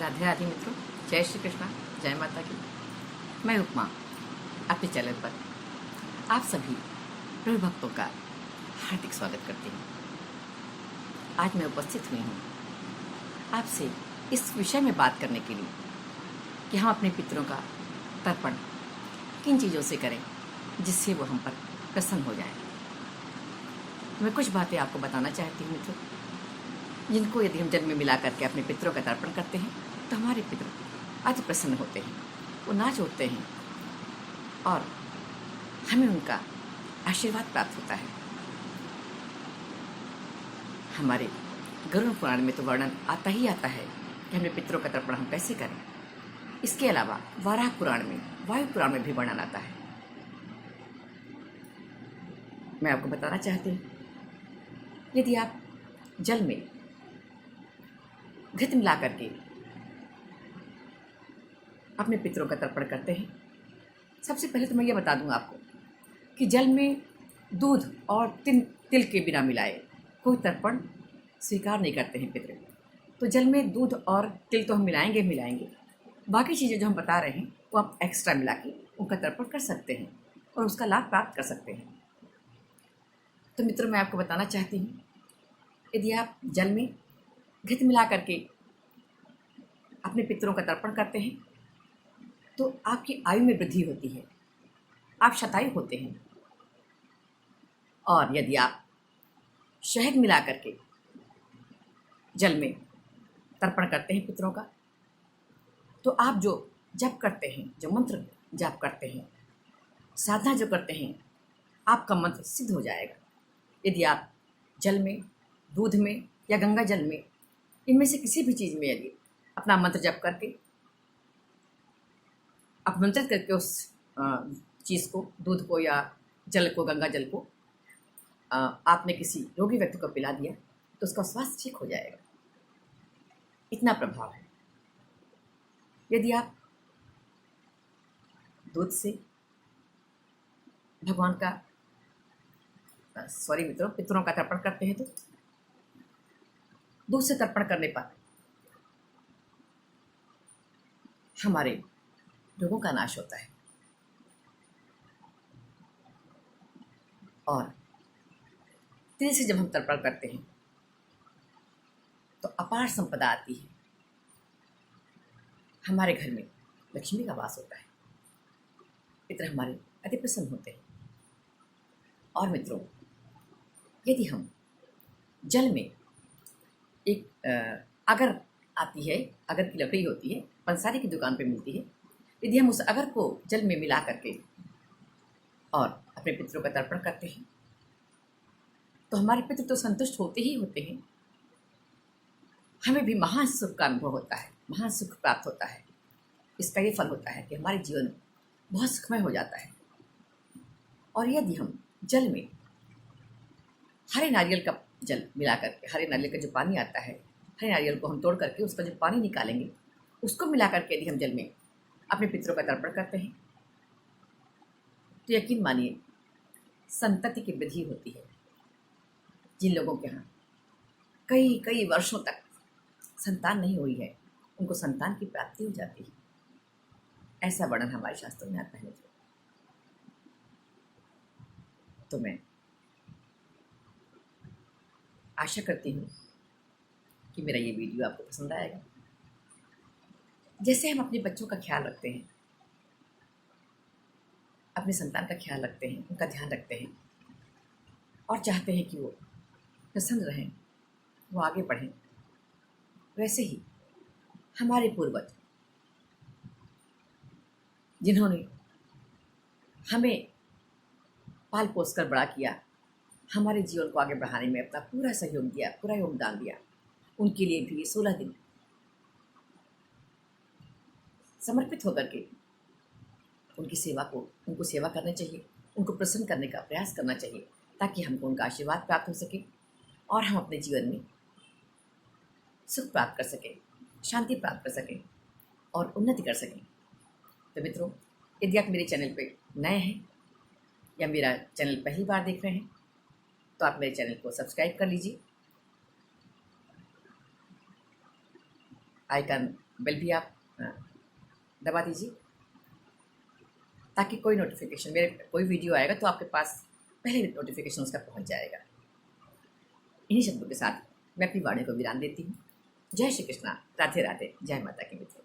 राधे राधे मित्रों, जय श्री कृष्णा, जय माता की। मैं उपमा अपने चैनल पर आप सभी प्रभु भक्तों का हार्दिक स्वागत करती हूँ। आज मैं उपस्थित हुई हूँ आपसे इस विषय में बात करने के लिए कि हम अपने पितरों का तर्पण किन चीज़ों से करें जिससे वो हम पर प्रसन्न हो जाए। तो मैं कुछ बातें आपको बताना चाहती हूँ मित्रों, जिनको यदि हम जल में मिला करके अपने पितरों का तर्पण करते हैं तो हमारे पितर अति प्रसन्न होते हैं, वो नाच उठते हैं और हमें उनका आशीर्वाद प्राप्त होता है। हमारे गरुड़ पुराण में तो वर्णन आता ही आता है कि हमें पितरों का तर्पण हम कैसे करें। इसके अलावा वराह पुराण में, वायु पुराण में भी वर्णन आता है। मैं आपको बताना चाहती हूँ, यदि आप जल में घृत मिला करके अपने पितरों का तर्पण करते हैं, सबसे पहले तो मैं ये बता दूंगा आपको कि जल में दूध और तिल के बिना मिलाए कोई तर्पण स्वीकार नहीं करते हैं पितर। तो जल में दूध और तिल तो हम मिलाएंगे, बाकी चीज़ें जो हम बता रहे हैं वो आप एक्स्ट्रा मिला के उनका तर्पण कर सकते हैं और उसका लाभ प्राप्त कर सकते हैं। तो मित्रों, मैं आपको बताना चाहती हूँ, यदि आप जल में घृत मिला करके अपने पितरों का तर्पण करते हैं तो आपकी आयु में वृद्धि होती है, आप शतायु होते हैं। और यदि आप शहद मिला करके जल में तर्पण करते हैं पितरों का, तो आप जो जप करते हैं, जो मंत्र जाप करते हैं, साधना जो करते हैं, आपका मंत्र सिद्ध हो जाएगा। यदि आप जल में, दूध में या गंगा जल में, इनमें से किसी भी चीज़ में यदि अपना मंत्र जप करके आप मंत्रित करके उस चीज़ को, दूध को या जल को, गंगा जल को आपने किसी रोगी व्यक्ति को पिला दिया तो उसका स्वास्थ्य ठीक हो जाएगा। इतना प्रभाव है। यदि आप दूध से भगवान का पितरों का तर्पण करते हैं तो दूध से तर्पण करने पर हमारे रोगों का नाश होता है और तिल से जब हम तर्पण करते हैं तो अपार संपदा आती है, हमारे घर में लक्ष्मी का वास होता है, पितर हमारे अति प्रसन्न होते हैं। और मित्रों, यदि हम जल में एक अगर आती है, अगर की लकड़ी होती है, पंसारी की दुकान पे मिलती है, यदि हम उस अगर को जल में मिला करके और अपने पितरों का तर्पण करते हैं तो हमारे पितृ तो संतुष्ट होते ही होते हैं, हमें भी महान सुख का अनुभव होता है, महान सुख प्राप्त होता है। इसका ये फल होता है कि हमारे जीवन बहुत सुखमय हो जाता है। और यदि हम जल में हरे नारियल का जल मिला करके, हरे नारियल का जो पानी आता है, हरे नारियल को हम तोड़ करके उसका जो पानी निकालेंगे उसको मिला करके यदि हम जल में अपने पितरों का तर्पण करते हैं तो यकीन मानिए संतति की वृद्धि होती है। जिन लोगों के यहाँ कई कई वर्षों तक संतान नहीं हुई है, उनको संतान की प्राप्ति हो जाती है। ऐसा वर्णन हमारे शास्त्रों में आता है। तो मैं आशा करती हूँ कि मेरा ये वीडियो आपको पसंद आएगा। जैसे हम अपने बच्चों का ख्याल रखते हैं, अपने संतान का ख्याल रखते हैं, उनका ध्यान रखते हैं और चाहते हैं कि वो प्रसन्न रहें, वो आगे बढ़ें, वैसे ही हमारे पूर्वज जिन्होंने हमें पाल पोस कर बड़ा किया, हमारे जीवन को आगे बढ़ाने में अपना पूरा सहयोग दिया, पूरा योगदान दिया, उनके लिए भी ये 16 दिन समर्पित होकर के उनको सेवा करनी चाहिए, उनको प्रसन्न करने का प्रयास करना चाहिए, ताकि हमको उनका आशीर्वाद प्राप्त हो सके और हम अपने जीवन में सुख प्राप्त कर सकें, शांति प्राप्त कर सकें और उन्नति कर सकें। तो मित्रों, यदि आप मेरे चैनल पे नए हैं या मेरा चैनल पहली बार देख रहे हैं तो आप मेरे चैनल को सब्सक्राइब कर लीजिए, आइकन बेल भी आप दबा दीजिए, ताकि कोई नोटिफिकेशन, मेरे कोई वीडियो आएगा तो आपके पास पहले नोटिफिकेशन उसका पहुंच जाएगा। इन्हीं शब्दों के साथ मैं अपनी वाणी को विराम देती हूँ। जय श्री कृष्णा, राधे राधे, जय माता की मित्र।